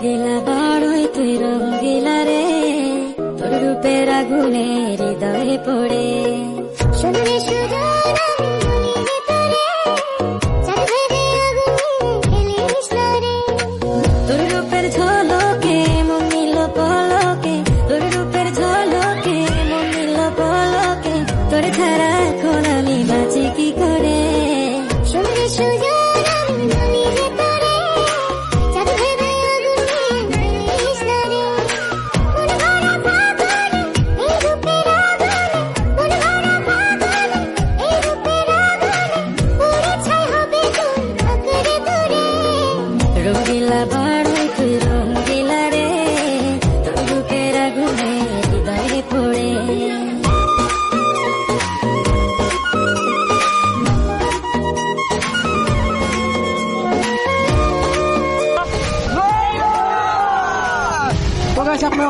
রঙ্গিলা বাড়ই তুই রঙ্গিলা রে, তোর রূপের আগুনে হৃদয়ে পড়ে। শুনলে সুজন আমি মনে তোরে, চাঁদ ভেবে আগুনে খেলিস না রে। তোর রূপের ঝলকে মন নিল পলকে, তোর রূপের ঝলকে মন নিল পলকে, তোর ছাড়া এখন আমি বাঁচি কি করে। শুনলে সুজন আমি মনে তোরে, চাঁদ ভেবে আগুনে খেলিস না রে। মন ভরা ফাগুনে এই রূপের আগুনে, মন ভরা ফাগুনে এই রূপের আগুনে, পুড়ে ছাই হবে তুই আঁকড়ে ধরে। রঙ্গিলা বাড়ই তুই রঙ্গিলা রে, তোর রূপের আগুনে হৃদয়ে পড়ে। तो गाइस आप में